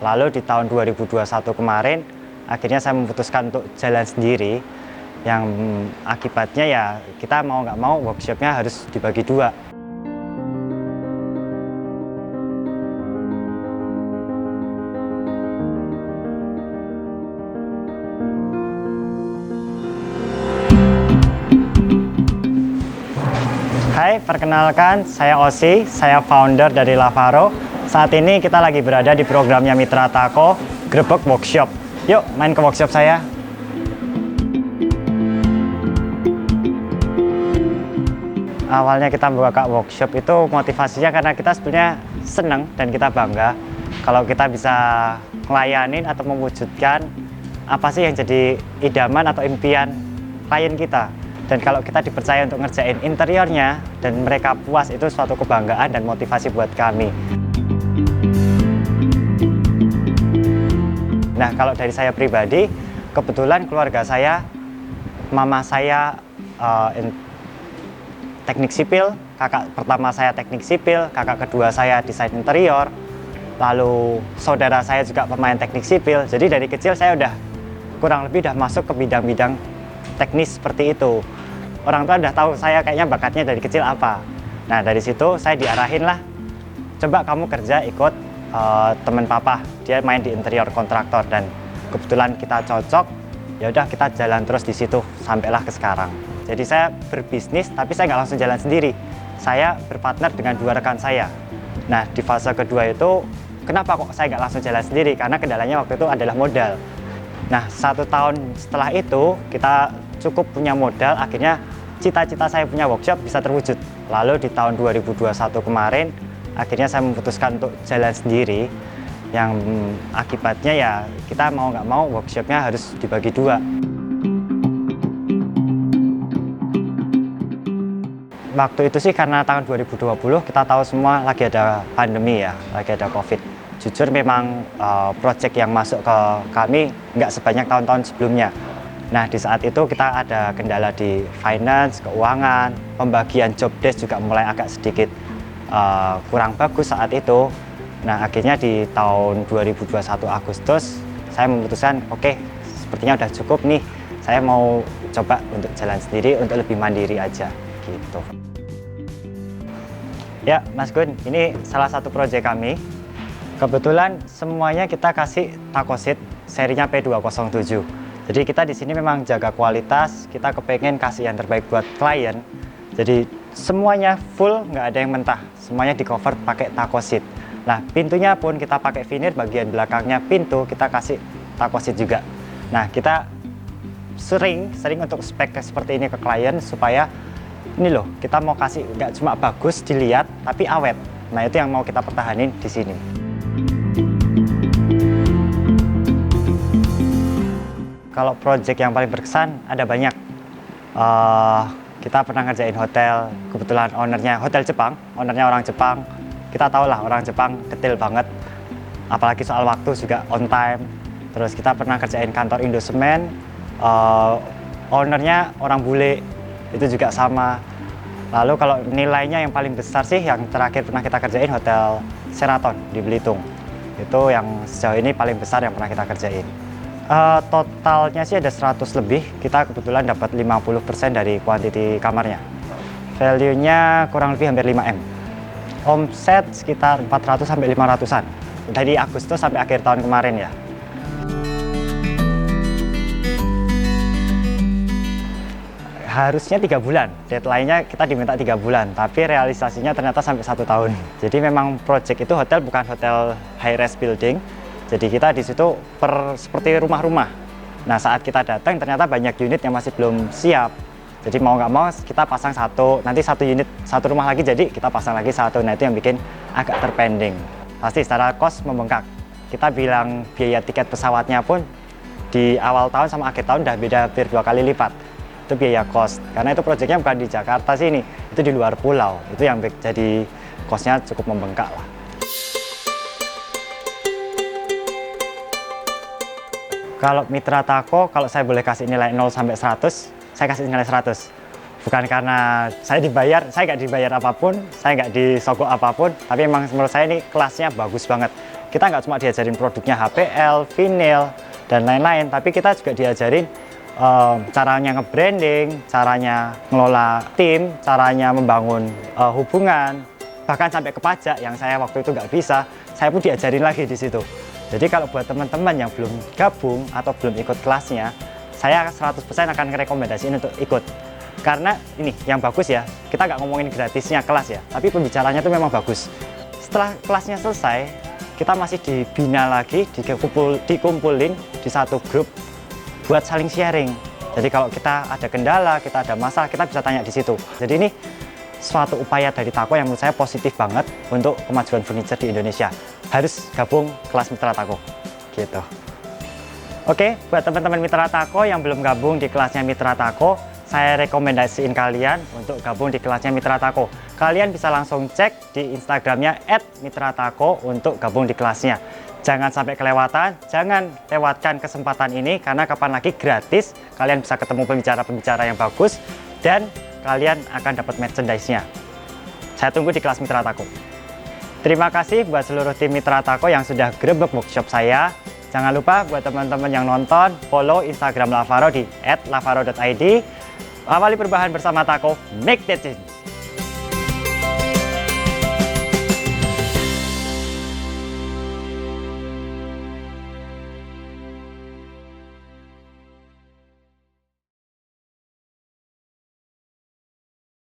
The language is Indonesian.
Lalu di tahun 2021 kemarin, akhirnya saya memutuskan untuk jalan sendiri, yang akibatnya ya kita mau nggak mau workshopnya harus dibagi dua. Hai, perkenalkan saya Osi, saya founder dari Lavaro. Saat ini kita lagi berada di programnya Mitra Tako, Grebek Workshop. Yuk, main ke workshop saya. Awalnya kita buka workshop itu motivasinya karena kita sebenarnya senang dan kita bangga kalau kita bisa ngelayanin atau mewujudkan apa sih yang jadi idaman atau impian klien kita. Dan kalau kita dipercaya untuk ngerjain interiornya dan mereka puas, itu suatu kebanggaan dan motivasi buat kami. Nah, kalau dari saya pribadi, kebetulan keluarga saya, mama saya teknik sipil, kakak pertama saya teknik sipil, kakak kedua saya desain interior, lalu saudara saya juga pemain teknik sipil. Jadi dari kecil saya udah kurang lebih udah masuk ke bidang-bidang teknis seperti itu. Orang tua udah tahu saya kayaknya bakatnya dari kecil apa. Nah, dari situ saya diarahin lah, coba kamu kerja ikut teman papa, dia main di interior kontraktor, dan kebetulan kita cocok. Ya udah, kita jalan terus di situ sampailah ke sekarang. Jadi saya berbisnis, tapi saya nggak langsung jalan sendiri. Saya berpartner dengan dua rekan saya. Nah, di fase kedua itu, kenapa kok saya nggak langsung jalan sendiri? Karena kendalanya waktu itu adalah modal. Nah, 1 tahun setelah itu, kita cukup punya modal, akhirnya cita-cita saya punya workshop bisa terwujud. Lalu di tahun 2021 kemarin, akhirnya saya memutuskan untuk jalan sendiri, yang akibatnya ya kita mau nggak mau workshopnya harus dibagi dua. Waktu itu sih karena tahun 2020 kita tahu semua lagi ada pandemi ya, lagi ada COVID. Jujur memang project yang masuk ke kami nggak sebanyak tahun-tahun sebelumnya. Nah, di saat itu kita ada kendala di finance, keuangan, pembagian job desk juga mulai agak sedikit kurang bagus saat itu. Nah, akhirnya di tahun 2021 Agustus saya memutuskan, oke, sepertinya udah cukup nih. Saya mau coba untuk jalan sendiri, untuk lebih mandiri aja gitu. Ya, Mas Gun, ini salah satu proyek kami. Kebetulan semuanya kita kasih Takosit serinya P207. Jadi kita di sini memang jaga kualitas, kita kepengen kasih yang terbaik buat klien. Jadi semuanya full, nggak ada yang mentah. Semuanya di cover pakai Takosit. Nah, pintunya pun kita pakai veneer, bagian belakangnya pintu kita kasih Takosit juga. Nah, kita sering untuk spek seperti ini ke klien supaya ini loh, kita mau kasih nggak cuma bagus dilihat, tapi awet. Nah, itu yang mau kita pertahanin di sini. Kalau project yang paling berkesan ada banyak. Kita pernah ngerjain hotel, kebetulan ownernya hotel Jepang, ownernya orang Jepang. Kita tahu lah orang Jepang detail banget, apalagi soal waktu juga on time. Terus kita pernah kerjain kantor Indosemen, ownernya orang bule, itu juga sama. Lalu kalau nilainya yang paling besar sih, yang terakhir pernah kita kerjain hotel Sheraton di Belitung. Itu yang sejauh ini paling besar yang pernah kita kerjain. Totalnya sih ada 100 lebih, kita kebetulan dapat 50% dari kuantiti kamarnya. Value-nya kurang lebih hampir 5M. Omset sekitar 400 sampai 500-an. Dari Agustus sampai akhir tahun kemarin ya. Harusnya 3 bulan, deadline-nya kita diminta 3 bulan, tapi realisasinya ternyata sampai 1 tahun. Jadi memang project itu hotel bukan hotel high-rise building. Jadi kita di situ seperti rumah-rumah. Nah, saat kita datang ternyata banyak unit yang masih belum siap. Jadi mau nggak mau kita pasang satu, nanti satu unit, satu rumah lagi jadi kita pasang lagi satu. Nah, itu yang bikin agak terpending. Pasti secara cost membengkak. Kita bilang biaya tiket pesawatnya pun di awal tahun sama akhir tahun udah beda hampir 2 kali lipat. Itu biaya cost. Karena itu proyeknya bukan di Jakarta sini, itu di luar pulau. Itu yang jadi costnya cukup membengkak lah. Kalau Mitra Tako, kalau saya boleh kasih nilai 0 sampai 100, saya kasih nilai 100. Bukan karena saya dibayar, saya nggak dibayar apapun, saya nggak disogok apapun, tapi memang menurut saya ini kelasnya bagus banget. kita nggak cuma diajarin produknya HPL, vinyl, dan lain-lain, tapi kita juga diajarin caranya nge-branding, caranya ngelola tim, caranya membangun hubungan, bahkan sampai ke pajak yang saya waktu itu nggak bisa, saya pun diajarin lagi di situ. Jadi kalau buat teman-teman yang belum gabung atau belum ikut kelasnya, saya 100% akan rekomendasiin untuk ikut. Karena ini yang bagus ya, kita nggak ngomongin gratisnya kelas ya, tapi pembicaranya itu memang bagus. Setelah kelasnya selesai, kita masih dibina lagi, dikumpulin di satu grup buat saling sharing. Jadi kalau kita ada kendala, kita ada masalah, kita bisa tanya di situ. Jadi ini suatu upaya dari Tako yang menurut saya positif banget untuk kemajuan furniture di Indonesia. Harus gabung kelas Mitra Tako, gitu. Oke, buat teman-teman Mitra Tako yang belum gabung di kelasnya Mitra Tako, saya rekomendasiin kalian untuk gabung di kelasnya Mitra Tako. Kalian bisa langsung cek di Instagramnya @mitratako untuk gabung di kelasnya. Jangan sampai kelewatan, jangan lewatkan kesempatan ini karena kapan lagi gratis, kalian bisa ketemu pembicara-pembicara yang bagus dan kalian akan dapat merchandise-nya. Saya tunggu di kelas Mitra Tako. Terima kasih buat seluruh tim Mitra Tako yang sudah grebek workshop saya. Jangan lupa buat teman-teman yang nonton, follow Instagram Lavaro di @lavaro.id. Awali perubahan bersama Tako, make that change.